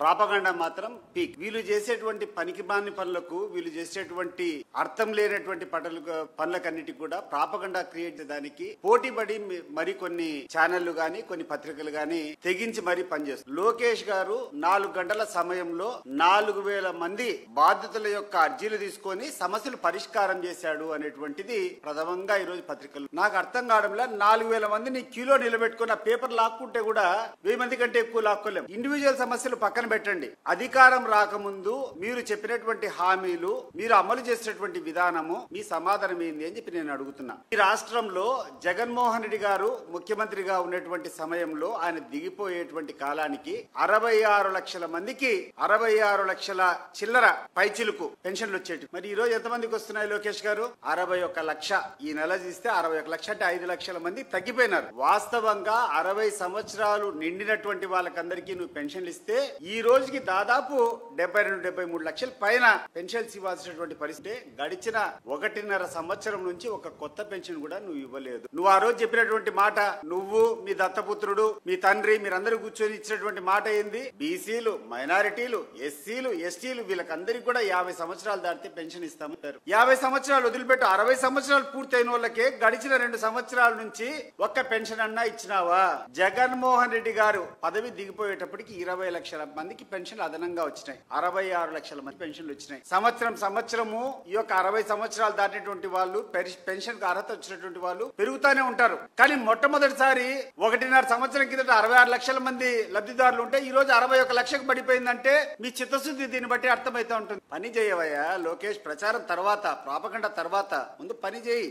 Propaganda మాత్రం peak. వీళ్ళు చేసేటువంటి పనికిమాలిన పనులకు, వీళ్ళు చేసేటువంటి అర్థం లేనటువంటి పనులకన్నిటికి కూడా ప్రాపగండా క్రియేట్ చేయడానికి పోటీపడి మరికొన్ని ఛానళ్లు గాని కొన్ని పత్రికలు గాని తెగించి మరీ పనిచేస్తారు. లోకేష్ గారు 4 గంటల సమయంలో 4,000 మంది బాధితుల యొక్క అర్జీలు తీసుకొని సమస్యలు పరిష్కారం చేశాడు అనేటువంటిది ప్రథమంగా ఈ రోజు పత్రికలు. నాకు అర్థం కావడంలో 4,000 మందిని క్యూలో నిలబెట్టుకుని ఆ పేపర్ లాక్కుంటే కూడా 1000 మంది కంటే ఎక్కువ లాక్కోలేం. ఇండివిజువల్ సమస్యలు పక్కన పెట్టండి. అధికారం రాకముందు మీరు చెప్పినటువంటి హామీలు, మీరు అమలు చేసినటువంటి విధానము, మీ సమాధానం ఏంది అని చెప్పి నేను అడుగుతున్నా. ఈ రాష్ట్రంలో జగన్మోహన్ రెడ్డి గారు ముఖ్యమంత్రిగా ఉన్నటువంటి సమయంలో ఆయన దిగిపోయేటువంటి కాలానికి 66 లక్షల మందికి 66 లక్షల చిల్లర పైచిలుకు పెన్షన్లు వచ్చేటి. మరి ఈ రోజు ఎంతమందికి వస్తున్నాయి లోకేష్ గారు? 61 లక్ష. ఈ నెల తీస్తే 61 లక్ష అంటే 5 లక్షల మంది తగ్గిపోయినారు. వాస్తవంగా 60 సంవత్సరాలు నిండినటువంటి వాళ్ళకందరికీ నువ్వు పెన్షన్లు ఇస్తే ఈ రోజుకి దాదాపు 72-73 లక్షల పైన పెన్షన్స్ ఇవ్వాల్సినటువంటి పరిస్థితి. గడిచిన 1.5 సంవత్సరం నుంచి ఒక కొత్త పెన్షన్ కూడా నువ్వు ఇవ్వలేదు. నువ్వు ఆ రోజు చెప్పినటువంటి మాట, నువ్వు మీ దత్తపుత్రుడు మీ తండ్రి మీరందరూ కూర్చొని ఇచ్చినటువంటి మాట ఏంది? బీసీలు, మైనారిటీలు, ఎస్సీలు, ఎస్టీలు వీళ్ళకందరికీ కూడా 50 సంవత్సరాలు దాటితే పెన్షన్ ఇస్తామంటారు. 50 సంవత్సరాలు వదిలిపెట్టు, 60 సంవత్సరాలు పూర్తయిన వాళ్ళకే గడిచిన 2 సంవత్సరాల నుంచి ఒక్క పెన్షన్ అన్నా ఇచ్చినావా? జగన్మోహన్ రెడ్డి గారు పదవి దిగిపోయేటప్పటికి 20 లక్షల మందికి పెన్షన్లు అదనంగా వచ్చినాయి. 66 లక్షల మంది పెన్షన్లు వచ్చినాయి. సంవత్సరము ఈ యొక్క 60 సంవత్సరాలు దాటినటువంటి వాళ్ళు, పెన్షన్ కు అర్హత వచ్చినటువంటి వాళ్ళు పెరుగుతానే ఉంటారు. కానీ మొట్టమొదటిసారి 1.5 సంవత్సరం కిందట 66 లక్షల మంది లబ్ధిదారులు ఉంటే ఈ రోజు 61 లక్షకు పడిపోయిందంటే మీ చిత్తశుద్ధి దీన్ని బట్టి అర్థమైతే ఉంటుంది. పని చేయవయ్యా లోకేష్. ప్రచారం తర్వాత, ప్రాపగండా తర్వాత, ముందు పని చేయి.